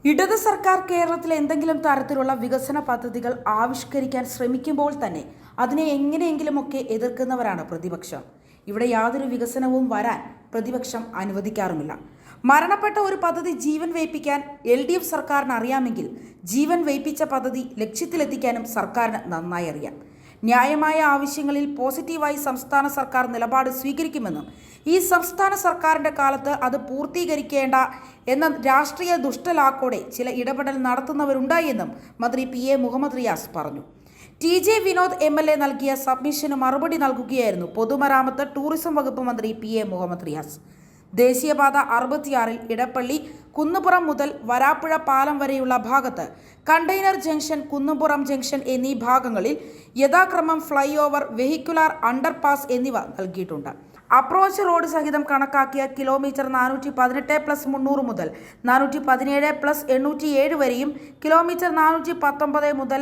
ഇടത് സർക്കാർ കേരളത്തിൽ എന്തെങ്കിലും തരത്തിലുള്ള വികസന പദ്ധതികൾ ആവിഷ്കരിക്കാൻ ശ്രമിക്കുമ്പോൾ തന്നെ അതിനെ എങ്ങനെയെങ്കിലുമൊക്കെ എതിർക്കുന്നവരാണ് പ്രതിപക്ഷം. ഇവിടെ യാതൊരു വികസനവും വരാൻ പ്രതിപക്ഷം അനുവദിക്കാറുമില്ല. മരണപ്പെട്ട ഒരു പദ്ധതി ജീവൻ വയ്പ്പിക്കാൻ LDF സർക്കാരിന് അറിയാമെങ്കിൽ ജീവൻ വയ്പ്പിച്ച പദ്ധതി ലക്ഷ്യത്തിലെത്തിക്കാനും സർക്കാരിന് നന്നായി അറിയാം. ന്യായമായ ആവശ്യങ്ങളിൽ പോസിറ്റീവായി സംസ്ഥാന സർക്കാർ നിലപാട് സ്വീകരിക്കുമെന്നും ഈ സംസ്ഥാന സർക്കാരിൻ്റെ കാലത്ത് അത് പൂർത്തീകരിക്കേണ്ട എന്ന രാഷ്ട്രീയ ദുഷ്ടലാക്കോടെ ചില ഇടപെടൽ നടത്തുന്നവരുണ്ടായി എന്നും മന്ത്രി PA മുഹമ്മദ് റിയാസ് പറഞ്ഞു. TJ വിനോദ് MLA നൽകിയ സബ്മിഷന് മറുപടി നൽകുകയായിരുന്നു പൊതുമരാമത്ത് ടൂറിസം വകുപ്പ് മന്ത്രി PA മുഹമ്മദ് റിയാസ്. ദേശീയപാത 66-ൽ ഇടപ്പള്ളി കുന്നുപുറം മുതൽ വരാപ്പുഴ പാലം വരെയുള്ള ഭാഗത്ത് കണ്ടെയ്നർ ജംഗ്ഷൻ, കുന്നുപുറം ജംഗ്ഷൻ എന്നീ ഭാഗങ്ങളിൽ യഥാക്രമം ഫ്ലൈ ഓവർ, വെഹിക്കുലാർ അണ്ടർപാസ് എന്നിവ നൽകിയിട്ടുണ്ട്. അപ്രോച്ച് റോഡ് സഹിതം കണക്കാക്കിയ കിലോമീറ്റർ 418+300 മുതൽ 417+807 വരെയും കിലോമീറ്റർ 419 മുതൽ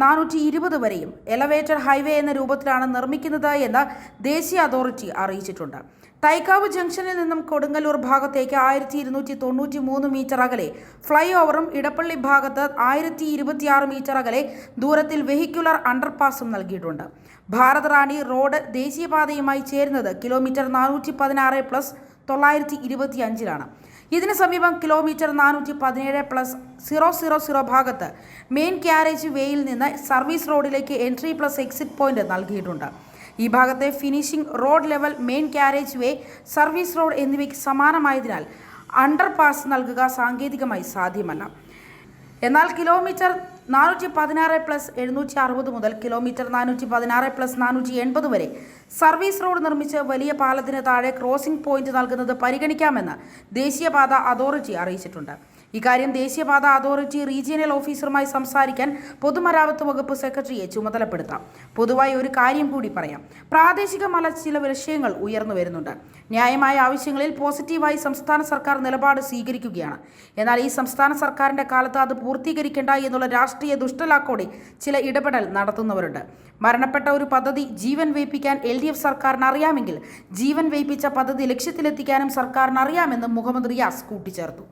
420 വരെയും എലവേറ്റഡ് ഹൈവേ എന്ന രൂപത്തിലാണ് നിർമ്മിക്കുന്നത് എന്ന് ദേശീയ അതോറിറ്റി അറിയിച്ചിട്ടുണ്ട്. തൈക്കാവ് ജംഗ്ഷനിൽ നിന്നും കൊടുങ്ങല്ലൂർ ഭാഗത്തേക്ക് 1293 മീറ്റർ അകലെ ഫ്ലൈ ഓവറും ഇടപ്പള്ളി ഭാഗത്ത് 1026 മീറ്റർ അകലെ ദൂരത്തിൽ വെഹിക്കുലർ അണ്ടർപാസും നൽകിയിട്ടുണ്ട്. ഭാരത് റാണി റോഡ് ദേശീയപാതയുമായി ചേരുന്നത് കിലോമീറ്റർ 416+925 ഇതിന് സമീപം കിലോമീറ്റർ 417+000 ഭാഗത്ത് മെയിൻ ക്യാരേജ് വേയിൽ നിന്ന് സർവീസ് റോഡിലേക്ക് എൻട്രി പ്ലസ് എക്സിറ്റ് പോയിന്റ് നൽകിയിട്ടുണ്ട്. ഈ ഭാഗത്തെ finishing road level, main carriage way, service road എന്നിവയ്ക്ക് സമാനമായതിനാൽ അണ്ടർപാസ് നൽകുക സാങ്കേതികമായി സാധ്യമല്ല. എന്നാൽ കിലോമീറ്റർ 416+760 മുതൽ കിലോമീറ്റർ 416+480 വരെ സർവീസ് റോഡ് നിർമ്മിച്ച് വലിയ പാലത്തിന് താഴെ ക്രോസിംഗ് പോയിന്റ് നൽകുന്നത് പരിഗണിക്കാമെന്ന് ദേശീയപാത അതോറിറ്റി അറിയിച്ചിട്ടുണ്ട്. ഇക്കാര്യം ദേശീയപാത അതോറിറ്റി റീജിയണൽ ഓഫീസറുമായി സംസാരിക്കാൻ പൊതുമരാമത്ത് വകുപ്പ് സെക്രട്ടറിയെ ചുമതലപ്പെടുത്താം. പൊതുവായി ഒരു കാര്യം കൂടി പറയാം. പ്രാദേശികമല്ല ചില വിഷയങ്ങൾ ഉയർന്നു വരുന്നുണ്ട്. ന്യായമായ ആവശ്യങ്ങളിൽ പോസിറ്റീവായി സംസ്ഥാന സർക്കാർ നിലപാട് സ്വീകരിക്കുകയാണ്. എന്നാൽ ഈ സംസ്ഥാന സർക്കാരിൻ്റെ കാലത്ത് അത് പൂർത്തീകരിക്കേണ്ട എന്നുള്ള രാഷ്ട്രീയ ദുഷ്ടലാക്കോടെ ചില ഇടപെടൽ നടത്തുന്നവരുണ്ട്. മരണപ്പെട്ട ഒരു പദ്ധതി ജീവൻ വയ്പ്പിക്കാൻ LDF സർക്കാരിന് അറിയാമെങ്കിൽ ജീവൻ വയ്പ്പിച്ച പദ്ധതി ലക്ഷ്യത്തിലെത്തിക്കാനും സർക്കാരിന് അറിയാമെന്നും മുഹമ്മദ് റിയാസ് കൂട്ടിച്ചേർത്തു.